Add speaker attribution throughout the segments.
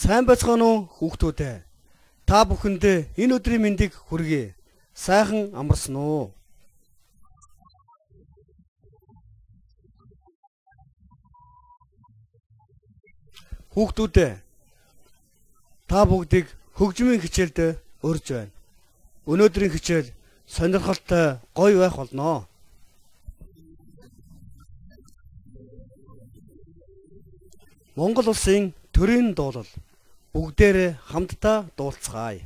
Speaker 1: Сайн байцгаана уу хүүхдүүд ээ. Та бүхэндээ энэ өдрийн мэндийг хүргэе. Сайхан амарсан уу? Хүүхдүүд ээ. Та бүгдийг хөгжмийн хичээлд урьж байна. Өнөөдрийн хичээл сонирхолтой гоё байх болно. Монгол улсын төрийн дуулал бүгдээрээ хамтдаа дуулцгаая.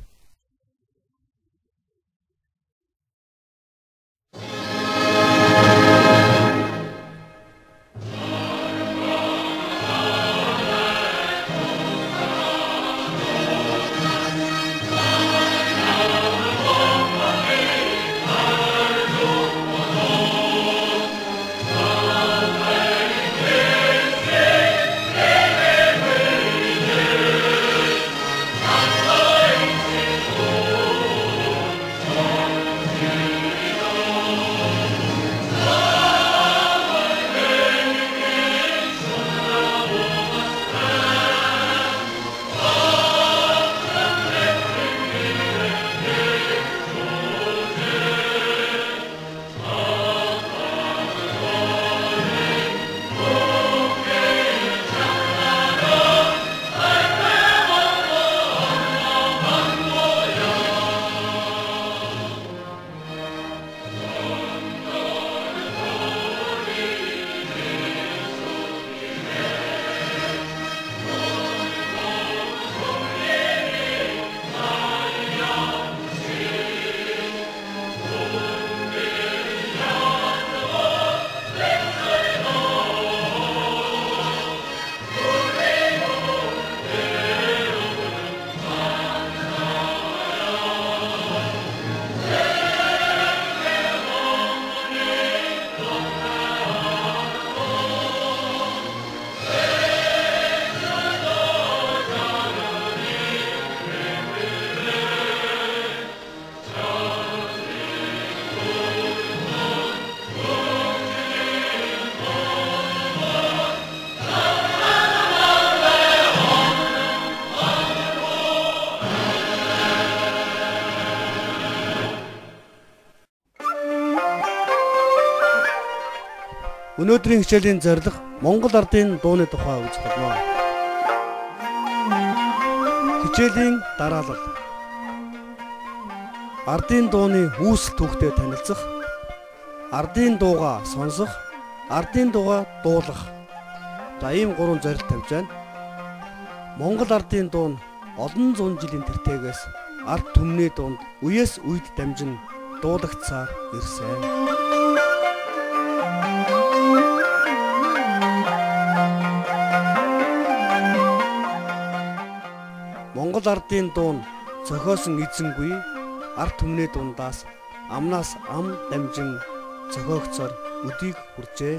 Speaker 1: Өнөөдрийн хичээлийн зорилго Монгол ардын дууны тухай үзэх болно. Хичээлийн дараалал. Ардын дууны үүсэл түүхтэй танилцах, ардын дуугаа сонсох, ардын дуугаа дуулах. За ийм гурван зорилт тавьж байна. Монгол ардын дуу нь олон зуун жилийн тэртээс ард түмний дунд үеэс үед дамжин дуулагдсаар ирсэн. Монгол ардын дуу нь зохиосон эзэнгүй ард түмний дундаас амнаас ам дамжин зохиогцоор өдийг хүрчээ.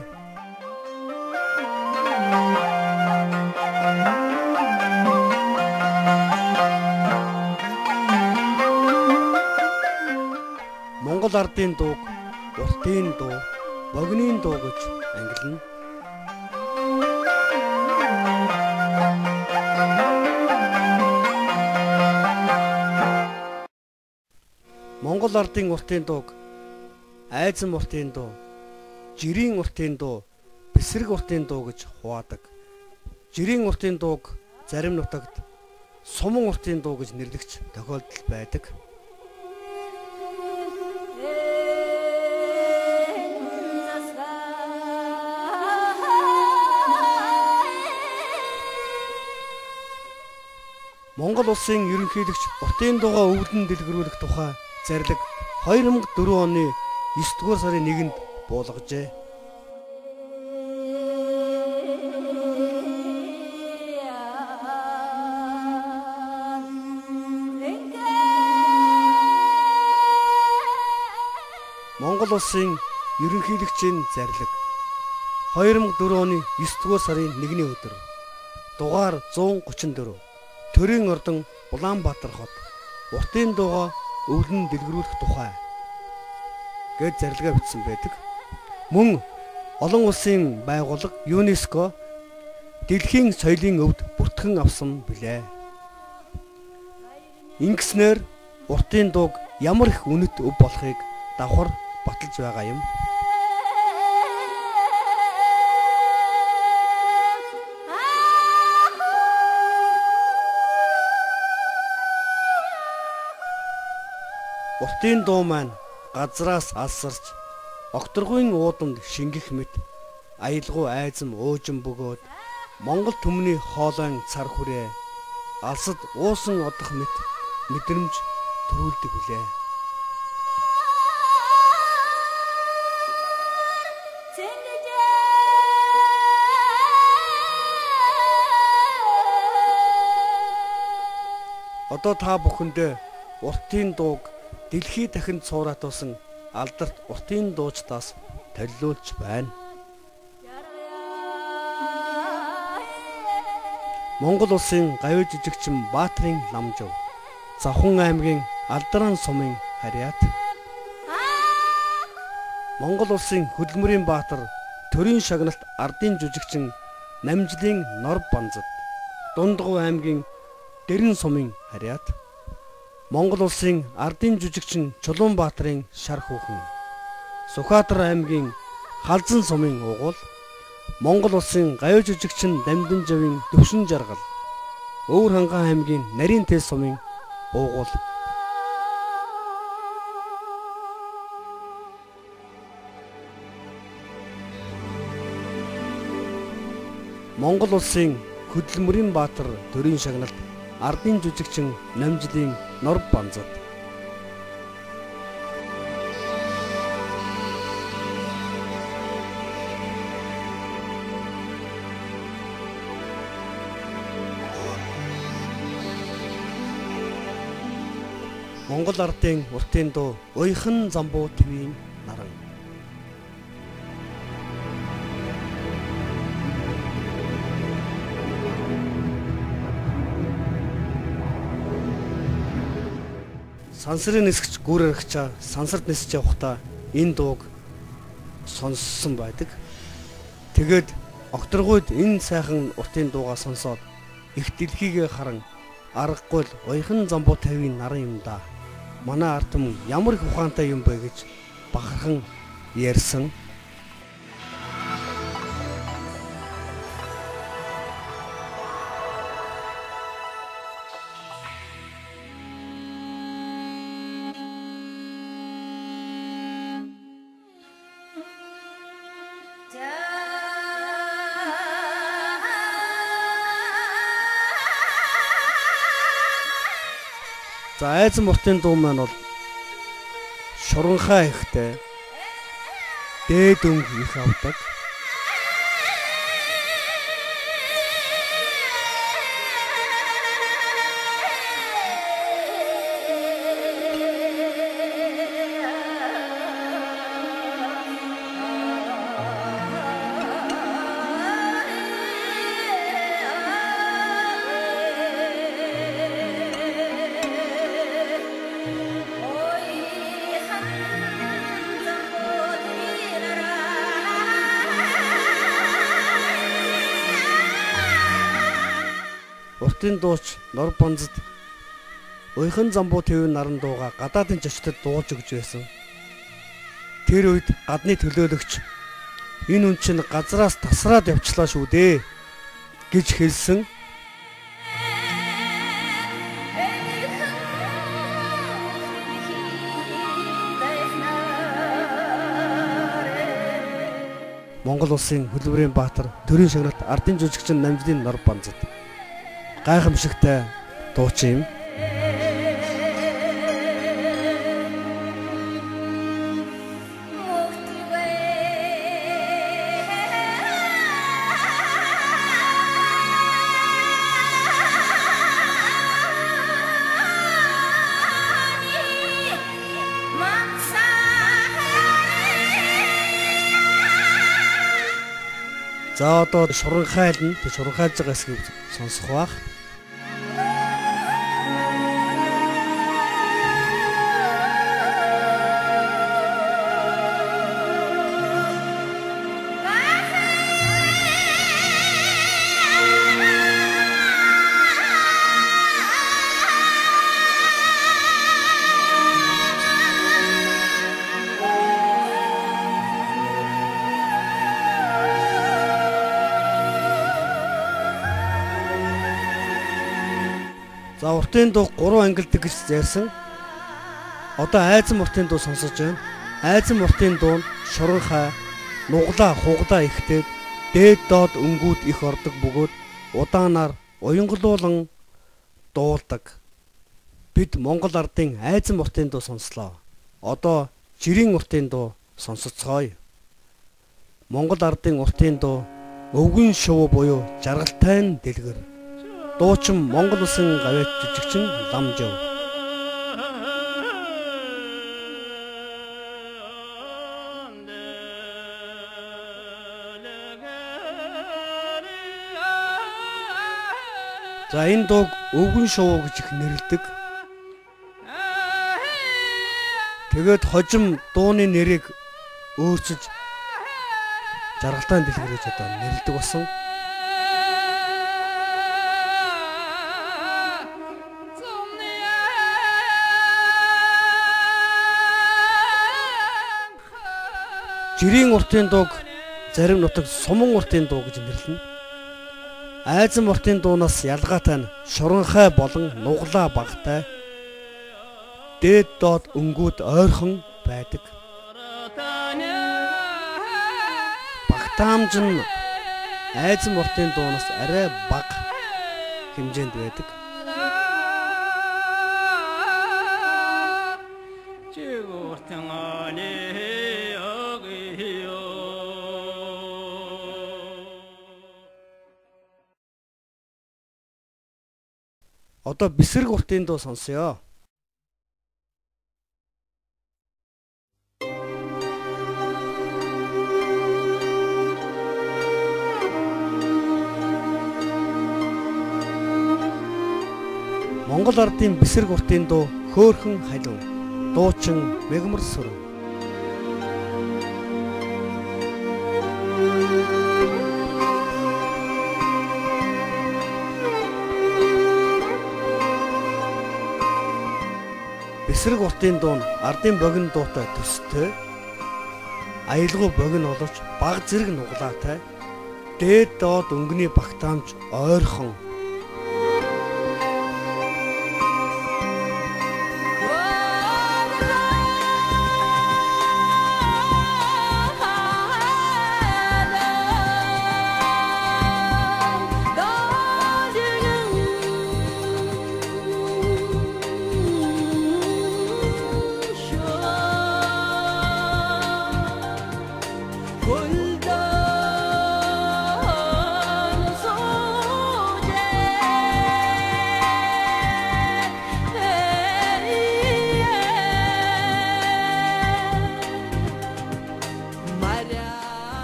Speaker 1: Монгол ардын дууг уртын дуу, богино дуу гэж ангилна. Монгол ардын уртын дууг айзан уртын дуу, жирийн уртын дуу, бэсрэг уртын дуу гэж хуваадаг. Жирийн уртын дууг зарим нутагт суман уртын дуу гэж нэрлэгч тохиолдол байдаг. Монгол улсын ерөнхийлөгч уртын дуугаа өвдөн дэлгэрүүлэх тухай зарлиг 2004 оны 9-р сарын 1-нд буулгажээ. Монгол улсын ерөнхийлөгчийн зарлиг 2004 оны 9-р сарын 1-ний өдөр дугаар 134 Төрийн ордон Улаанбаатар хот уртын дуугаа өвлөн дэлгэрүүлэх тухай гэж зарлигаа бичсэн байдаг. Мөн олон улсын байгууллага ЮНЕСКО дэлхийн соёлын өвд бүртгэн авсан билээ. Ингэснээр уртын дууг ямар их үнэт өв болохыг давхар баталж байгаа юм. Уртын дуу маань газраас алсарч огторгуйн уудамд шингэх мэт аялгау айзам уужин бөгөөд Монгол түмний хоолойн цар хүрээ алсад уусан одох мэт мэдрэмж төрүүлдэг билээ. Одоо та бүхэндээ уртын дууг дэлхий дахинд цууратуулсан алдарт уртын дуучдаас төлөвлөж байна. Монгол улсын гавь жижигчин Баатрин Ламжав, Завхан аймгийн Алдран сумын харьяат, Монгол улсын хөдөлмөрийн баатар төрийн шагналт ардын жүжигчин Намжлын Нор Банзад, Дундгов аймгийн Дэрэн сумын харьяат, Монгол улсын ардын жүжигчин Чулуунбаатрын шар хүүхэн, Сүхбаатар аймгийн Халзан сумын угуул, Монгол улсын гавь жүжигчин Дамдинжавын Төвшин жаргал, Өвөр ханган аймгийн Нарийнтэй сумын угуул. Монгол улсын хөдөлмөрийн баатар төрийн шагналт ардын жүжигчин Намжлын Нор Банзад, Монгол ардын уртын дуу Уйхан замбуу твийн наран. Сансрын нисгч гүрэрхчаа сансарт нисэж явахдаа энэ дууг сонссон байдаг. Тэгээд огторгуйд энэ сайхан уртын дуугаа сонсоод их дэлхийгээ харан аргагүй л Уйхан замбуу тавийн наран юм да. Манай ард түмэн ямар их ухаантай юм бэ гэж бахархан ярьсан. За айзан уртын дуу маань бол шуранхай ихтэй, дээд өнг их авдаг. Уртын дууч Нор Банзад Уйхан замбуу твийн наран дууга гадаадын зочдод дуулж өгч байсан. Тэр үед гадны төлөөлөгч энэ үн чинь газраас тасраад явчлаа шүү дээ гэж хэлсэн. Монгол улсын хөдөлмөрийн баатар төрийн шагналт ардын жүжигчин Намжлын Нор Банзад гайхамшигтай дуучин юм. За одоо шуранхайлна. Тэг шуранхайлж байгаа хэсгийг сонсох бах. За уртын дуу 3 ангилдаг гэж зайрсан. Одоо айзан уртын дуу сонсож байна. Айзан уртын дуунд шуранхай, нуглаа, хуглаа ихтэй дээд доод өнгүүд их ордог бөгөөд удаанаар уянгалуулан дуулдаг. Бид Монгол ардын айзан уртын дуу сонслоо. Одоо жирийн уртын дуу сонсоцгоё. Монгол ардын уртын дуу өвгөн шувуу буюу жаргалтай дэлгэр. Дуучин Монгол улсын гавьяат жүжигчин Ламжав. За энэ дууг өвгөн шувуу гэж их нэрлэдэг. Тэгээд хожим дууны нэрийг өөрчилж жаргалтай дэлгэр гэж одоо нэрлэдэг болсон. Жирийн уртын дууг зарим нутаг суман уртын дуу гэж нэрлэнэ. Айзан уртын дуунаас ялгаатай нь шуранхай болон нуглаа багтай, дээд доод өнгүүд ойрхон байдаг. Багтаамж нь айзан уртын дуунаас арай бага хэмжээнд байдаг. Одоо бисрэг уртын дуу сонсъё. Монгол ардын бисрэг уртын дуу хөөхөн халив. Дуучин Мегмар Сүрэн. Бисрэг уртын дуу нь ардын богино дуутай төстэй, аялгау богино боловч бага зэрэг нуглаатай, дээд доод өнгөний багтаамж ойрхон.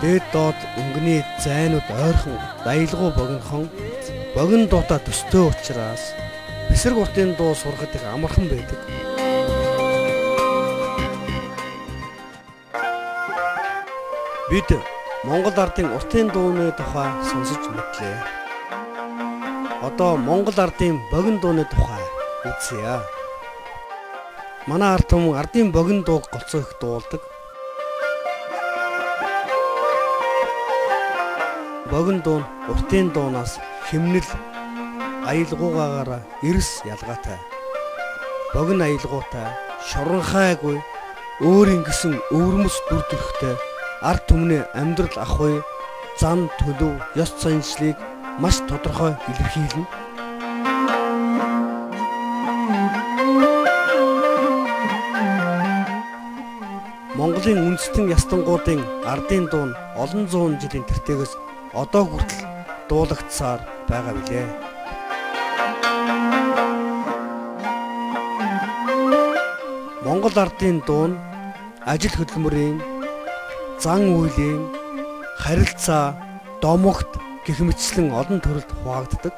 Speaker 1: Дээд доод өнгөний зайнууд ойрхон, аялгау богинохон, богино дуутай төстэй учраас бисрэг уртын дуу сурахад их амархан байдаг. Бид Монгол ардын уртын дууны тухай сонсож мэдлээ. Одоо Монгол ардын богино дууны тухай үзье. Манай ард түмэн ардын богино дууг голцоо их дуулдаг. Богино дуу нь уртын дуунаас хэмнэл аялгуугаараа эрс ялгаатай. Богино аялгуутай, шуранхайгүй, өөрийн гэсэн өвөрмөс дүр төрхтэй, ард түмний амьдрал ахуй, зан төлөв, ёс заншлыг маш тодорхой илэрхийлнэ. Монголын үндэстэн ястангуудын ардын дуу нь олон зуун жилийн тэртээс одоо хүртэл дуулагдсаар байгаа билээ. Монгол ардын дуу нь ажил хөдөлмөрийн, зан үйлийн, харилцаа, домогт гэх мэтчлэн олон төрөлд хуваагддаг.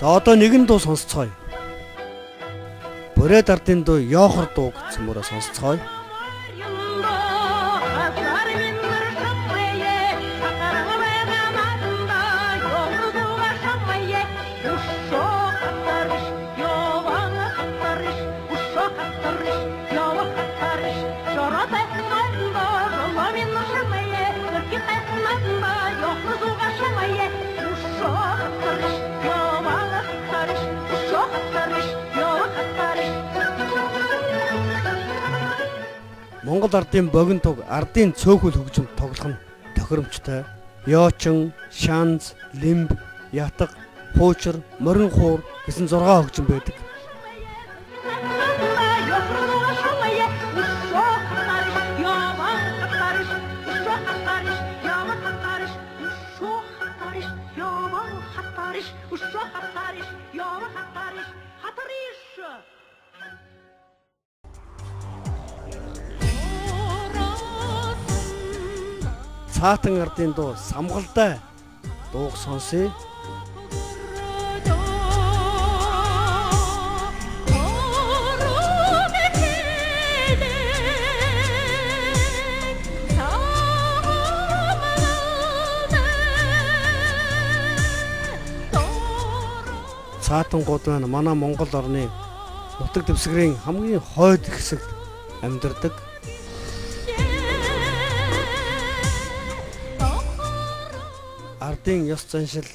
Speaker 1: За одоо нэгэн дуу сонсцгоё. Бүрээд ардын дуу Ёохор дуу гэсэн мөрөө сонсцгоё.
Speaker 2: Yok,
Speaker 1: Монгол ардын богино туг ардын цөөхөл хөгжим тоглох нь тохиромжтой. Ёочин, шанз, лимб, ятга, хуучир, морин хуур гэсэн 6 хөгжим байдаг. Цаатан ардын дуу самгалдай дууг сонсъё. Цаатангууд маань манай Монгол орны нутаг дэвсгэрийн хамгийн хойд хэсэгт амьдардаг. Ардын ёс заншил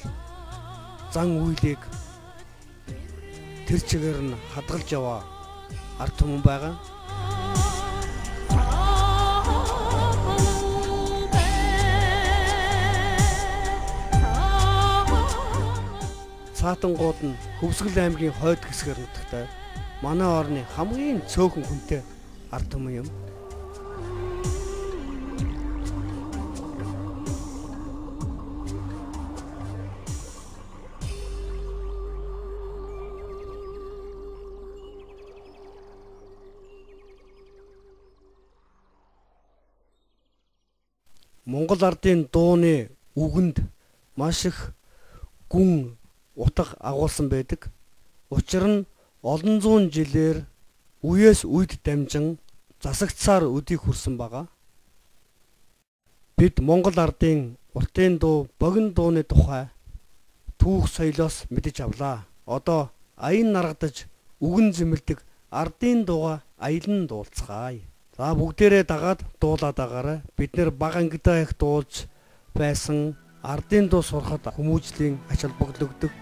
Speaker 1: зан үйлийг тэр чигээр нь хадгалж яваа ард түмэн байгаа. Цаатангууд нь Хөвсгөл аймгийн хойд хэсгээр нутагтай манай орны хамгийн цөөхөн хүнтэй ард түмэн юм. Монгол ардын дууны үгэнд маш их гүн утга агуулсан байдаг. Учир нь олон зуун жилээр үеэс үед дамжин засагцсаар өдийг хүрсэн байгаа. Бид Монгол ардын уртын дуу, богино дууны тухай түүх соёлоос мэдэж авлаа. Одоо аян наргадаж үгэн зэмлдэг ардын дууга аялан дуулцгаая. За бүгдээрээ дагаад дуулаад байгаарай. Бид нэр бага ангидаа их дуулж байсан ардын дуу сурахад хүмүүжлийн ач холбогддог.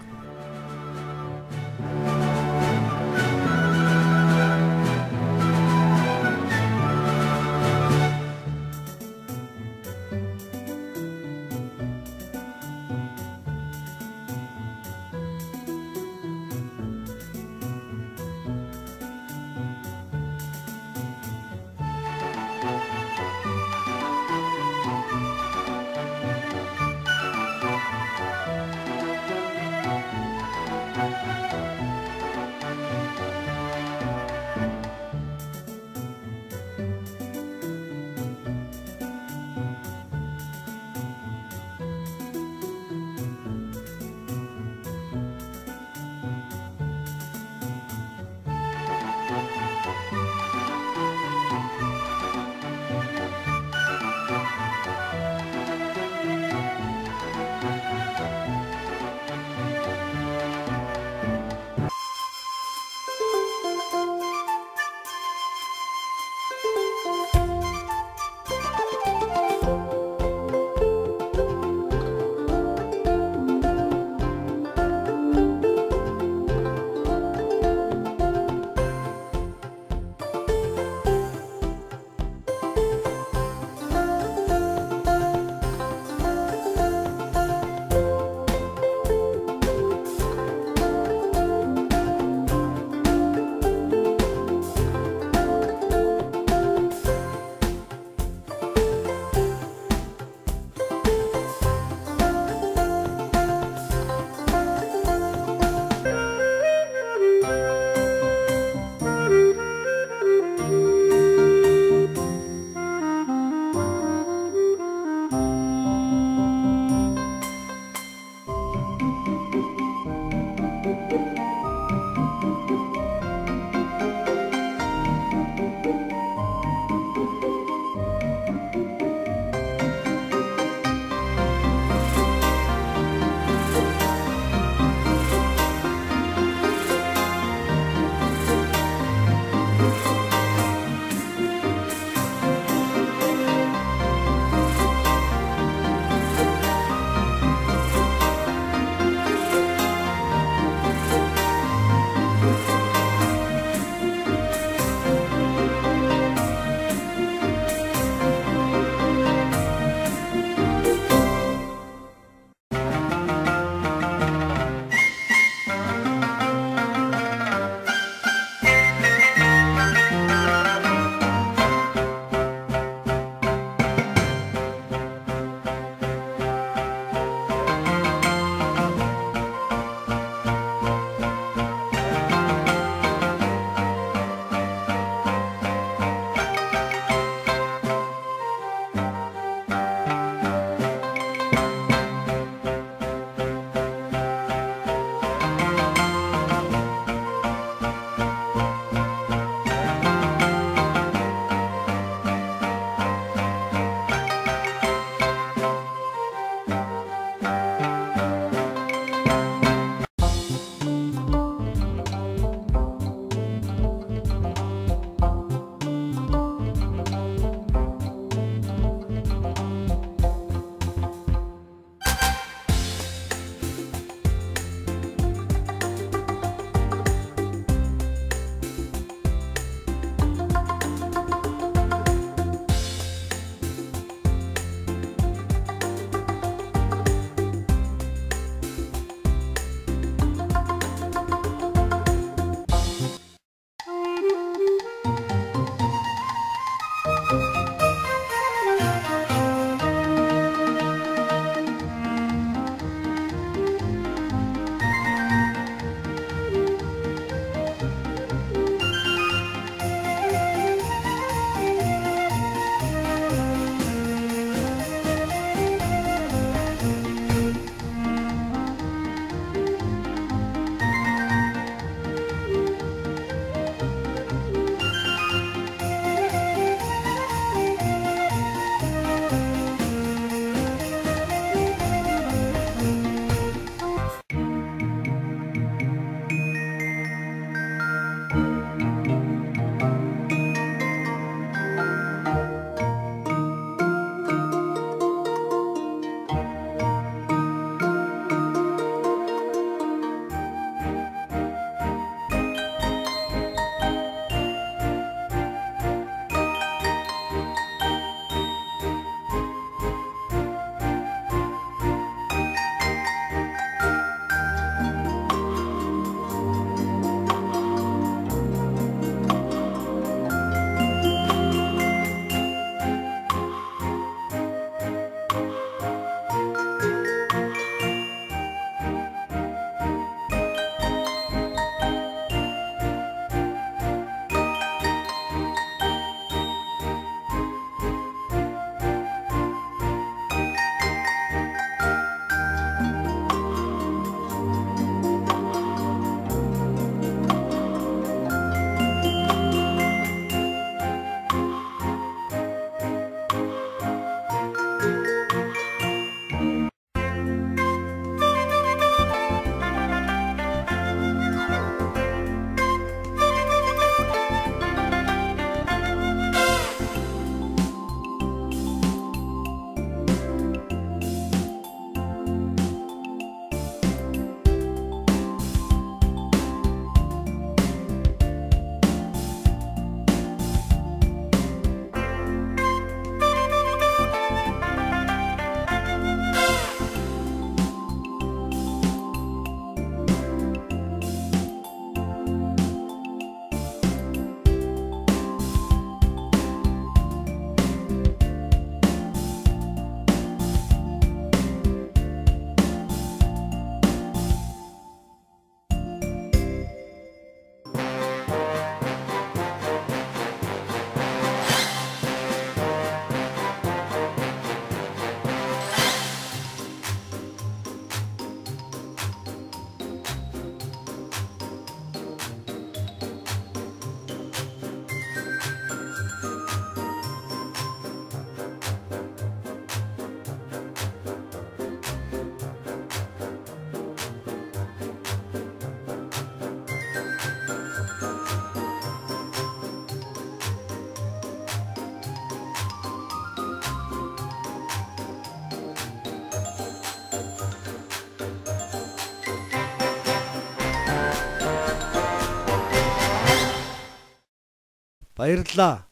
Speaker 1: Баярлалаа.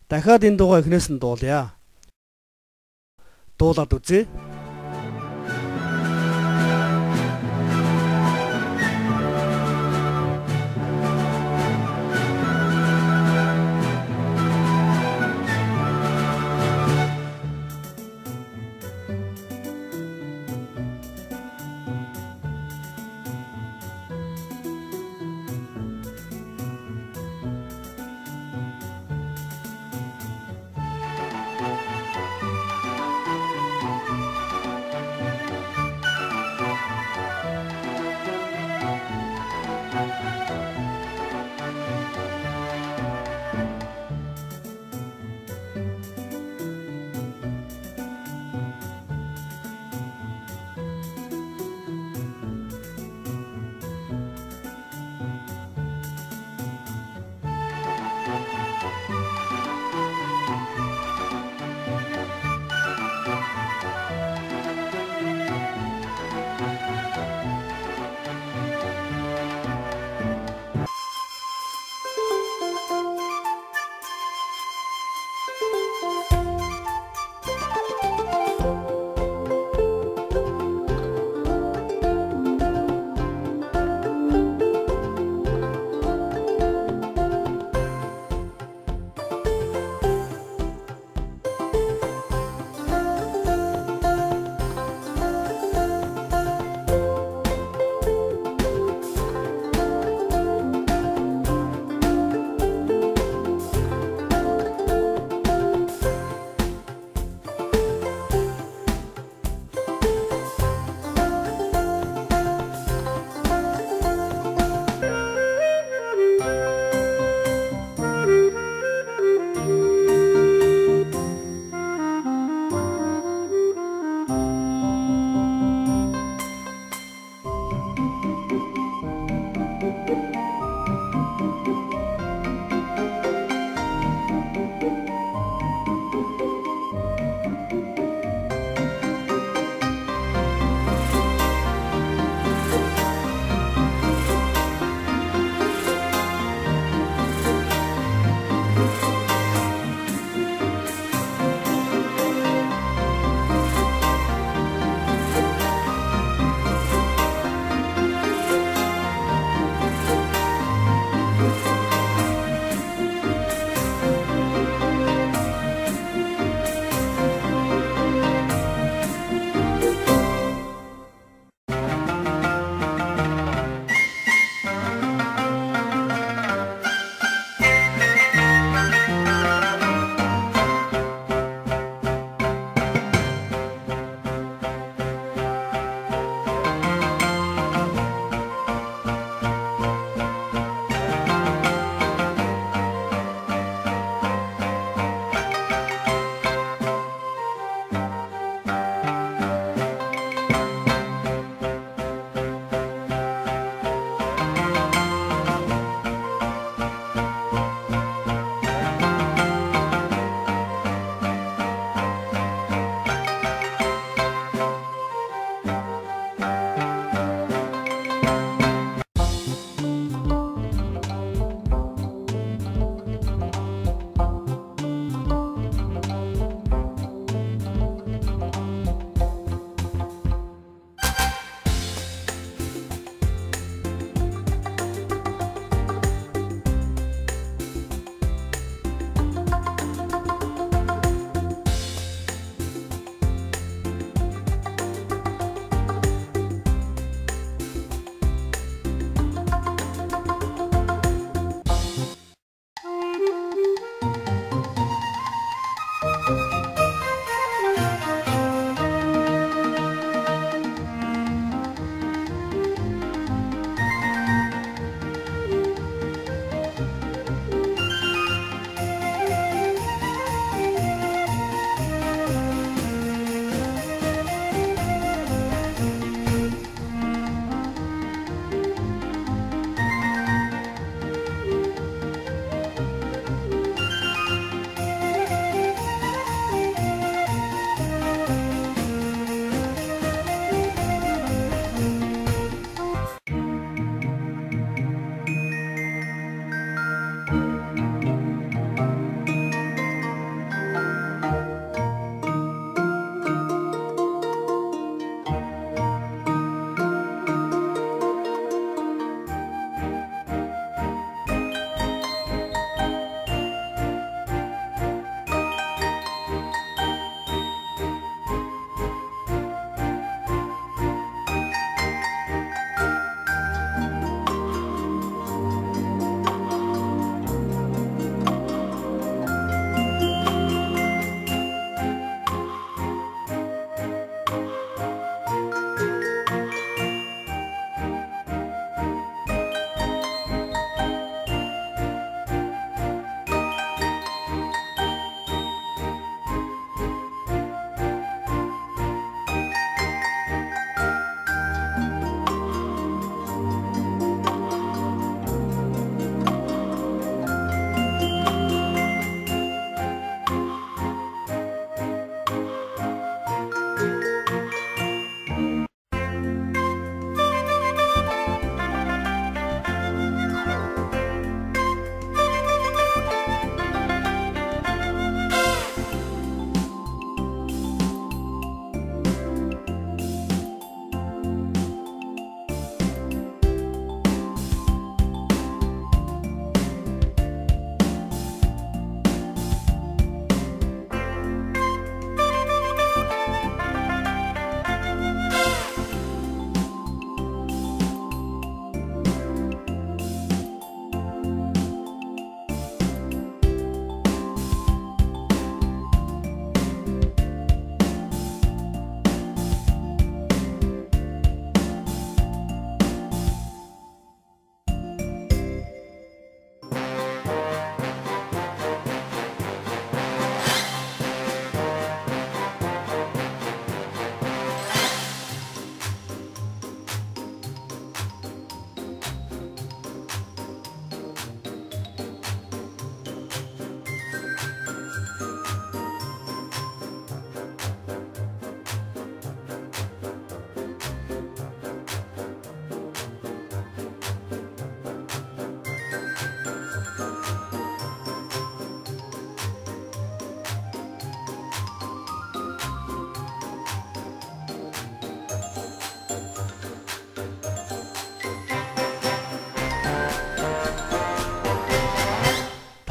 Speaker 1: Дахиад энэ дуугаа эхнээс нь дуулъя. Дуулаад үзье.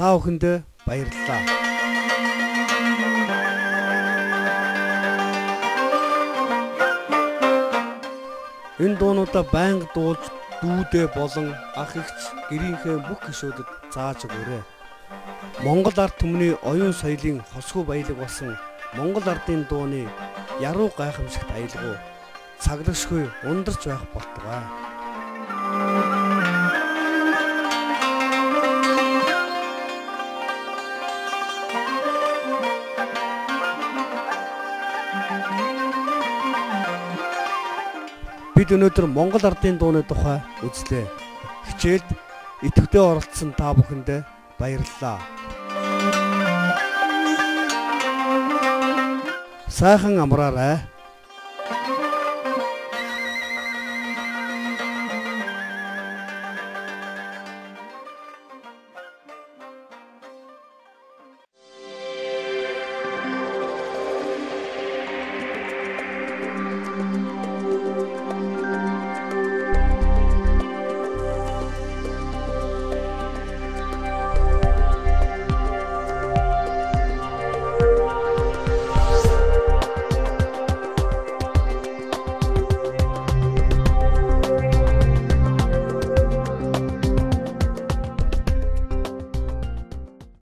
Speaker 1: Та бүхэндээ баярлалаа. Энэ дуунуудаа байнга дуулж дүүдээ болон ах эгч гэрийнхээ бүх гишүүдэд зааж өгөөрэй. Монгол ард түмний оюун соёлын хосгүй баялаг болсон Монгол ардын дууны яруу гайхамшигт аялгау цаглагшгүй ундарч байх болтугай. Бид өнөөдөр Монгол ардын дууны тухай үзлээ. Хичээлд идэвхтэй оролцсон та бүхэндээ баярлалаа. Сайхан амраарай.